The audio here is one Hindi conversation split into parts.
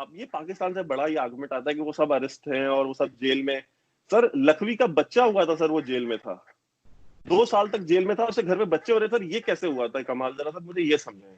आप ये पाकिस्तान से बड़ा ही आर्गुमेंट आता है कि वो सब अरेस्ट हैं और वो सब जेल में। सर लखवी का बच्चा हुआ था सर, वो जेल में था, 2 साल तक जेल में था, उसके घर में बच्चे हो रहे सर, ये कैसे हुआ था कमाल, जरा सर मुझे ये समझाएं।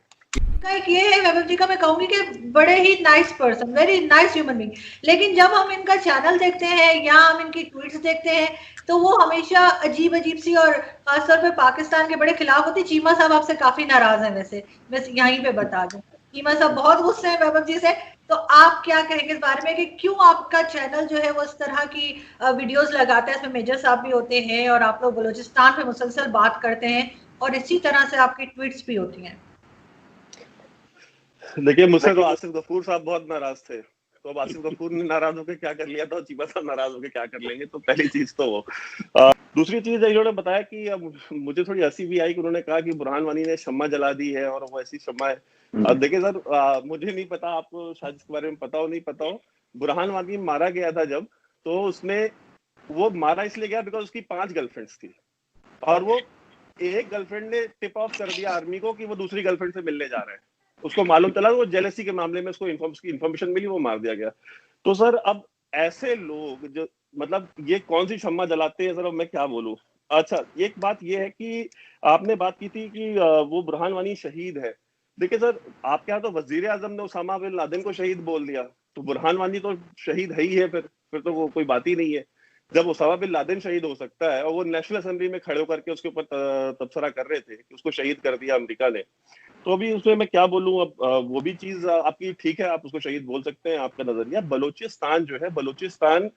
का एक ये है वैभव जी का, मैं कहूंगी कि बड़े ही nice person, very nice human being, लेकिन जब हम इनका चैनल देखते हैं या हम इनकी ट्वीट्स देखते हैं तो वो हमेशा अजीब अजीब सी और खासतौर पे पाकिस्तान के बड़े खिलाफ होती। चीमा साहब आपसे काफी नाराज हैं वैसे, मैं यहीं पे बता दूं, चीमा साहब बहुत गुस्से हैं वैभव जी से। तो आप क्या कहेंगे इस बारे में कि क्यों आपका चैनल जो है वो इस तरह की वीडियोस लगाता है, इसमें मेजर साहब भी होते हैं और आप लोग बलूचिस्तान पे मुसलसल बात करते हैं और इसी तरह से आपकी ट्वीट्स भी होती हैं? देखिए मुझसे तो आसिफ गफूर साहब बहुत नाराज थे, तो अब आसिफ गफूर ने नाराज होकर क्या कर लिया था, चीमा साहब नाराज होकर क्या कर लेंगे, तो पहली चीज तो वो। दूसरी चीज इन्होंने बताया कि अब मुझे थोड़ी हंसी भी आई कि उन्होंने कहा कि बुरहान वानी ने शम्मा जला दी है और वो ऐसी शम्मा है। अब देखिए सर, मुझे नहीं पता, आपको शायद इसके बारे में पता हो नहीं पता हो, बुरहान वानी मारा गया था जब, तो उसने वो मारा इसलिए गया बिकॉज उसकी 5 गर्लफ्रेंड्स थी, और वो एक गर्लफ्रेंड ने टिप ऑफ कर दिया आर्मी को कि वो दूसरी गर्लफ्रेंड से मिलने जा रहा है, उसको मालूम चला, वो जेलसी के मामले में उसको इन्फॉर्मेशन मिली, वो मार दिया गया। तो सर अब ऐसे लोग जो, मतलब ये कौन सी शम्मा जलाते हैं सर, अब मैं क्या बोलूं। अच्छा एक बात ये है कि आपने बात की थी कि वो बुरहान वानी शहीद है। देखिए सर, आपके यहाँ तो वजीर आजम ने उसामा बिन लादेन को शहीद बोल दिया, तो बुरहान वानी तो शहीद है ही है, फिर तो वो कोई बात ही नहीं है। जब उसामा बिन लादेन शहीद हो सकता है, और वो नेशनल असेंबली में खड़े होकर के उसके ऊपर तबसरा कर रहे थे कि उसको शहीद कर दिया अमेरिका ने, तो अभी उसमें मैं क्या बोलूं। अब वो भी चीज आपकी ठीक है, आप उसको शहीद बोल सकते हैं, आपका नजरिया। बलूचिस्तान जो है, बलूचिस्तान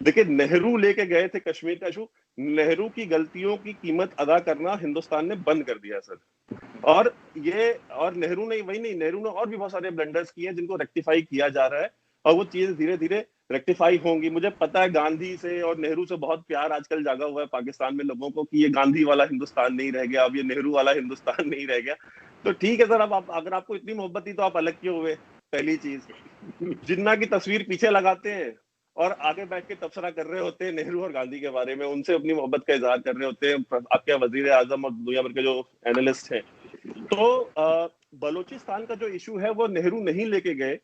देखिए नेहरू लेके गए थे कश्मीर का इशू, नेहरू की गलतियों की कीमत अदा करना हिंदुस्तान ने बंद कर दिया सर। और ये, और नेहरू ने वही नहीं, नेहरू ने और भी बहुत सारे ब्लंडर्स किए हैं जिनको रेक्टिफाई किया जा रहा है, और वो चीजें धीरे धीरे रेक्टिफाई होंगी। मुझे पता है गांधी से और नेहरू से बहुत प्यार आजकल जागा हुआ है पाकिस्तान में लोगों को कि ये गांधी वाला हिंदुस्तान नहीं रह गया, अब ये नेहरू वाला हिंदुस्तान नहीं रह गया। तो ठीक है सर, अब आप अगर आपको इतनी मोहब्बत थी तो आप अलग क्यों हुए, पहली चीज। जिन्ना की तस्वीर पीछे लगाते हैं और आगे बैठ के तबसरा कर रहे होते हैं नेहरू और गांधी के बारे में, उनसे अपनी मोहब्बत का इजहार कर रहे होते हैं आपके वजीर आजम और दुनिया भर के जो एनालिस्ट हैं। तो बलूचिस्तान का जो इशू है वो नेहरू नहीं लेके गए,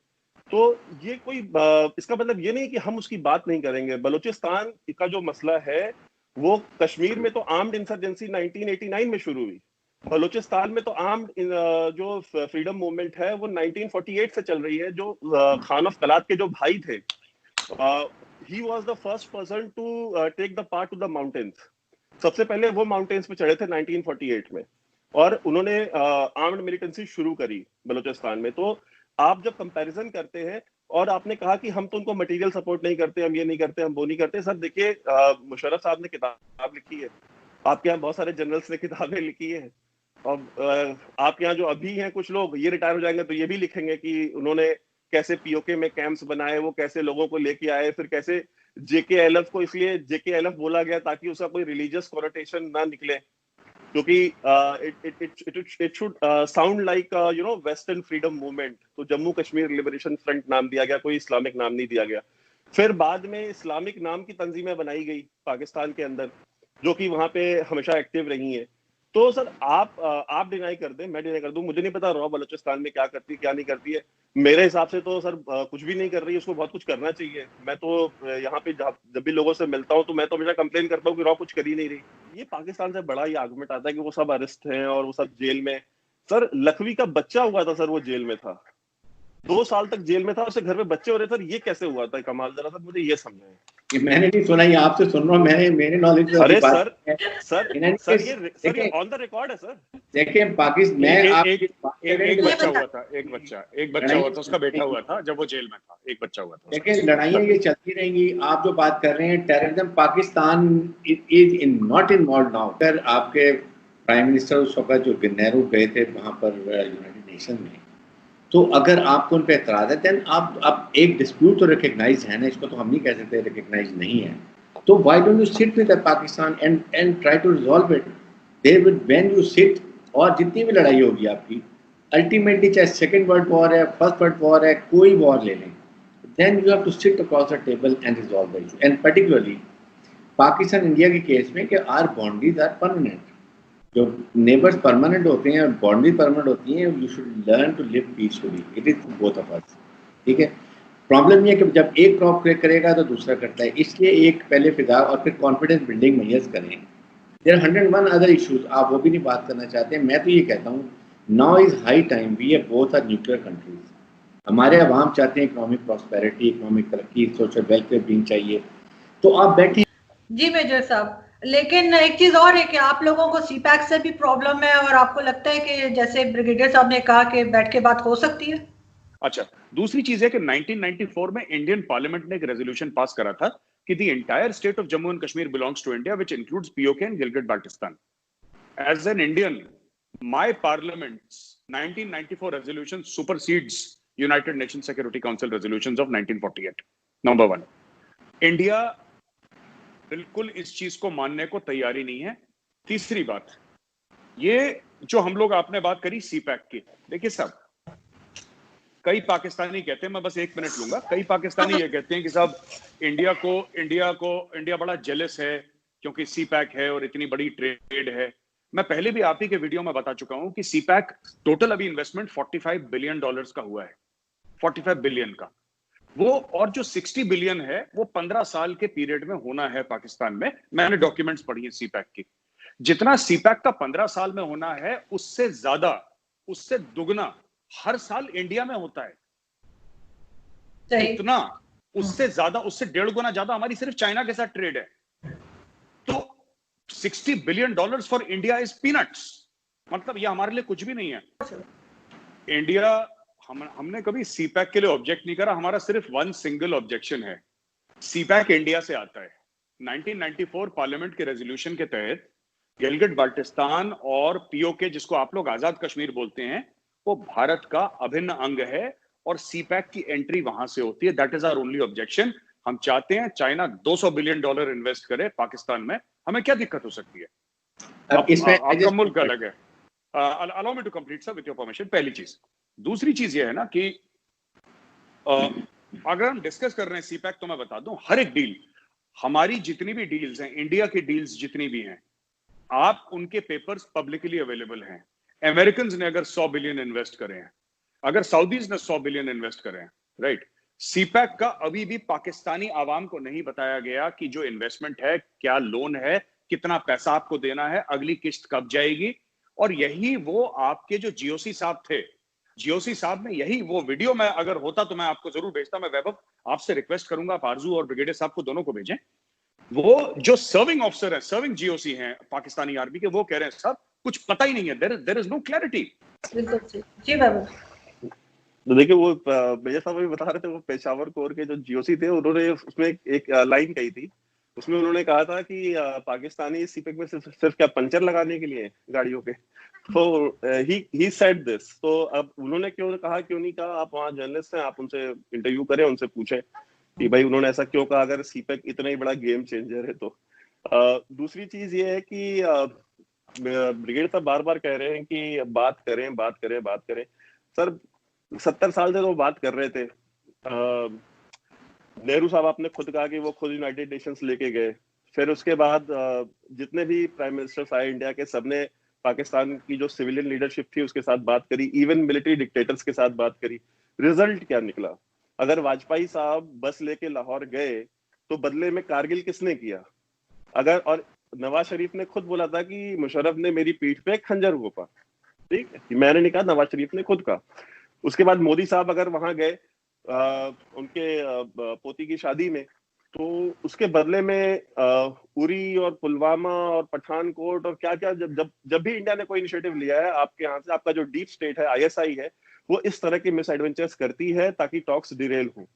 तो ये कोई इसका मतलब ये नहीं कि हम उसकी बात नहीं करेंगे। बलूचिस्तान का जो मसला है वो, कश्मीर में तो आर्म्ड इंसर्जेंसी 1989 में शुरू हुई, बलूचिस्तान में तो आर्म्ड जो फ्रीडम मूवमेंट है वो 1948 से चल रही है। जो खान ऑफ कलात के जो भाई थे, he was the first person to take the part to the mountains, सबसे पहले वो माउंटेन्स पे चढ़े थे 1948 में, और उन्होंने आर्म्ड मिलिटेंसी शुरू करी बलूचिस्तान में। तो आप जब कंपैरिजन करते हैं, और आपने कहा कि हम तो उनको मटेरियल सपोर्ट नहीं करते, हम ये नहीं करते, हम वो नहीं करते, सर देखिए मुशर्रफ साहब ने किताब लिखी है, आपके यहाँ बहुत सारे जनरल्स ने किताबें लिखी है, और आपके यहाँ जो अभी हैं कुछ लोग, ये रिटायर हो जाएंगे तो ये भी लिखेंगे कि उन्होंने कैसे पीओके में कैंप्स बनाए, वो कैसे लोगों को लेके आए, फिर कैसे जेकेएलएफ को इसलिए जेकेएलएफ बोला गया ताकि उसका कोई रिलीजियस कॉनोटेशन ना निकले, क्योंकि it should sound like you know western freedom movement, तो जम्मू कश्मीर लिबरेशन फ्रंट नाम दिया गया, कोई इस्लामिक नाम नहीं दिया गया। फिर बाद में इस्लामिक नाम की तंजीमें बनाई गई पाकिस्तान के अंदर, जो कि वहां पे हमेशा एक्टिव रही हैं। तो सर आप डिनाई कर दें, मैं डिनाई कर दूं, मुझे नहीं पता रॉ बलूचिस्तान में क्या करती है क्या नहीं करती है। मेरे हिसाब से तो सर कुछ भी नहीं कर रही है, उसको बहुत कुछ करना चाहिए। मैं तो यहाँ पे जब भी लोगों से मिलता हूँ तो मैं तो हमेशा कंप्लेन करता हूँ कि रॉ कुछ कर ही नहीं रही। ये पाकिस्तान से बड़ा ही आर्गुमेंट आता है कि वो सब अरेस्ट हैं और वो सब जेल में। सर लखवी का बच्चा हुआ था सर, वो जेल में था, 2 साल तक जेल में था, उसके घर में बच्चे हो रहे सर, ये कैसे हुआ था कमाल, जरा सर मुझे ये समझाएं। मैंने नहीं सुना, ये आपसे सुन रहा हूँ, मेरे नॉलेज में अरे सर ये ऑन द रिकॉर्ड है सर। देखिए पाकिस्तान एक बच्चा हुआ था, एक बच्चा हुआ था, उसका बेटा हुआ था जब वो जेल में था, एक बच्चा हुआ था। देखिए लड़ाइयाँ ये चलती रहेंगी। आप जो बात कर रहे हैं terrorism, Pakistan is in not involve now. फिर आपके प्राइम मिनिस्टर उस वक्त जो नेहरू गए थे वहाँ पर यूनाइटेड नेशन में, तो अगर आपको उन पर एतराज़ है देन आप एक डिस्प्यूट तो रिकग्नाइज है ना, इसको तो हम नहीं कह सकते रिकग्नाइज नहीं है। तो why don't you sit with Pakistan and try to resolve it. They will when you sit, और जितनी भी लड़ाई होगी आपकी अल्टीमेटली, चाहे सेकेंड वर्ल्ड वॉर है, फर्स्ट वर्ल्ड वॉर है, कोई वॉर ले लें, then you have to sit across the table and resolve the issue. And particularly Pakistan India के केस में कि आर बाउंड्रीज आर परमानेंट, जो नेबर्स परमानेंट होते हैं और बाउंड्री परमानेंट होती हैं, you should learn to live peacefully, it is both of us. ठीक है, प्रॉब्लम ये है कि जब एक क्रॉप क्रैक करेगा तो दूसरा करता है, इसलिए एक पहले फिजा और फिर कॉन्फिडेंस बिल्डिंग मेजर्स करें। देयर आर 101 अदर इश्यूज, आप वो भी नहीं बात करना चाहते। मैं तो ये कहता हूँ now is high time, we are both are nuclear countries, हमारे अवाम चाहते हैं इकोनॉमिक प्रॉस्पेरिटी, इकोनॉमिक तरक्की, सोशल वेलफेयर बीइंग चाहिए, तो आप बैठे। जी मेजर साहब, लेकिन एक चीज और है कि आप लोगों को सीपैक से भी प्रॉब्लम है और आपको लगता है कि जैसे ब्रिगेडियर साहब ने कहा कि बैठ के बात हो सकती है। अच्छा, दूसरी चीज है कि 1994 में इंडियन पार्लियामेंट ने एक रेजोल्यूशन पास करा था कि the entire state of Jammu and Kashmir belongs to India which includes POK and Gilgit Baltistan. As an Indian, my parliament's 1994 resolution supersedes United Nation Security Council resolutions of 1948। Number 1, India बिल्कुल इस चीज को मानने को तैयारी नहीं है। तीसरी बात, ये जो हम लोग आपने बात करी सीपैक की, देखिए साहब, कई पाकिस्तानी कहते हैं, मैं बस 1 मिनट लूंगा, कई पाकिस्तानी ये कहते हैं कि साहब इंडिया बड़ा जेलस है क्योंकि सीपैक है और इतनी बड़ी ट्रेड है। मैं पहले भी आप ही के वीडियो में बता चुका हूं कि सीपैक टोटल अभी इन्वेस्टमेंट $45 बिलियन का हुआ है, 45 बिलियन का वो, और जो 60 बिलियन है वो 15 साल के पीरियड में होना है पाकिस्तान में। मैंने डॉक्यूमेंट्स पढ़ी है सीपैक की, जितना सीपैक का 15 साल में होना है उससे ज्यादा, उससे दुगना हर साल इंडिया में होता है। इतना, उससे ज्यादा, उससे 1.5 गुना ज्यादा हमारी सिर्फ चाइना के साथ ट्रेड है। तो $60 billion for India is peanuts, मतलब ये हमारे लिए कुछ भी नहीं है। इंडिया, हमने कभी सीपैक के लिए ऑब्जेक्ट नहीं करा, हमारा सिर्फ 1 सिंगल ऑब्जेक्शन है, सीपैक इंडिया से आता है। 1994 पार्लियामेंट के रेजोल्यूशन के तहत गिलगिट बाल्टिस्तान और पीओके, जिसको आप लोग आजाद कश्मीर बोलते हैं, वो भारत का अभिन्न अंग है और सीपैक की एंट्री वहां से होती है। That is our only objection. हम चाहते हैं चाइना $200 बिलियन इन्वेस्ट करे पाकिस्तान में, हमें क्या दिक्कत हो सकती है? आपका मुल्क अलग है। Allow me to complete sir with your permission. पहली चीज। दूसरी चीज ये है ना कि अगर हम डिस्कस कर रहे हैं सीपैक, तो मैं बता दूं, हर एक डील, हमारी जितनी भी डील्स हैं, इंडिया की डील्स जितनी भी हैं, आप उनके पेपर्स पब्लिकली अवेलेबल हैं। अमेरिकन ने अगर 100 बिलियन इन्वेस्ट करे हैं, अगर सऊदीज ने 100 बिलियन इन्वेस्ट करे हैं, राइट, सीपैक का अभी भी पाकिस्तानी आवाम को नहीं बताया गया कि जो इन्वेस्टमेंट है, क्या लोन है, कितना पैसा आपको देना है, अगली किस्त कब जाएगी। और यही वो आपके जो जीओसी साहब थे, जीओसी साहब ने यही वो वीडियो, में अगर होता तो मैं आपको जरूर भेजता। मैं वैभव आपसे रिक्वेस्ट करूंगा, आप आरजू और ब्रिगेडियर साहब को दोनों को भेजें। वो जो सर्विंग ऑफिसर है, सर्विंग जीओसी हैं पाकिस्तानी आर्मी के, वो कह रहे हैं साहब कुछ पता ही नहीं है, देयर इज नो क्लैरिटी। जी वैभव, तो देखिए, वो मेजर साहब भी बता रहे थे, वो पेशावर कोर के जो जीओसी थे, उन्होंने उसमें एक लाइन कही थी, उसमें उन्होंने कहा था कि पाकिस्तानी सीपैक में सिर्फ क्या पंचर लगाने के लिए गाड़ियों के, तो ही सेड दिस। तो अब उन्होंने क्यों नहीं कहा, आप वहाँ जर्नलिस्ट हैं, आप उनसे इंटरव्यू करें, उनसे पूछें कि भाई उन्होंने ऐसा क्यों कहा, अगर सीपैक इतना ही बड़ा गेम चेंजर है तो। दूसरी चीज ये है कि ब्रिगेड साहब बार बार कह रहे हैं कि बात करें। सर 70 साल से तो बात कर रहे थे। नेहरू साहब, आपने खुद कहा कि वो खुद यूनाइटेड नेशंस लेके गए, फिर उसके बाद जितने भी प्राइम मिनिस्टर्स आए इंडिया के, सबने पाकिस्तान की जो सिविलियन लीडरशिप थी उसके साथ बात करी, इवन मिलिट्री डिक्टेटर्स के साथ बात करी। रिजल्ट क्या निकला? अगर वाजपेयी साहब बस लेके लाहौर गए तो बदले में कारगिल किसने किया? और नवाज शरीफ ने खुद बोला था कि मुशर्रफ ने मेरी पीठ पे खंजर घोंपा, ठीक है, मैंने नहीं कहा, नवाज शरीफ ने खुद कहा। उसके बाद मोदी साहब अगर वहां गए उनके पोती की शादी में, तो उसके बदले में उरी और पुलवामा और पठानकोट और क्या क्या, जब भी इंडिया ने कोई इनिशिएटिव लिया है आपके यहाँ से, आपका जो डीप स्टेट है, आईएसआई है, वो इस तरह के मिस एडवेंचर्स करती है ताकि टॉक्स डिरेल हो।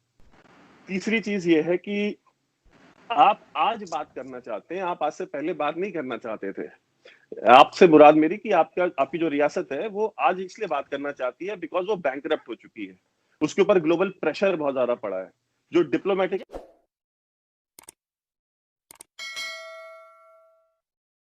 तीसरी चीज ये है कि आप आज बात करना चाहते हैं, आप आज से पहले बात नहीं करना चाहते थे। आपसे मुराद मेरी कि आपकी जो रियासत है वो आज इसलिए बात करना चाहती है बिकॉज वो बैंकरप्ट हो चुकी है, उसके ऊपर ग्लोबल प्रेशर बहुत ज्यादा पड़ा है। जो डिप्लोमेटिक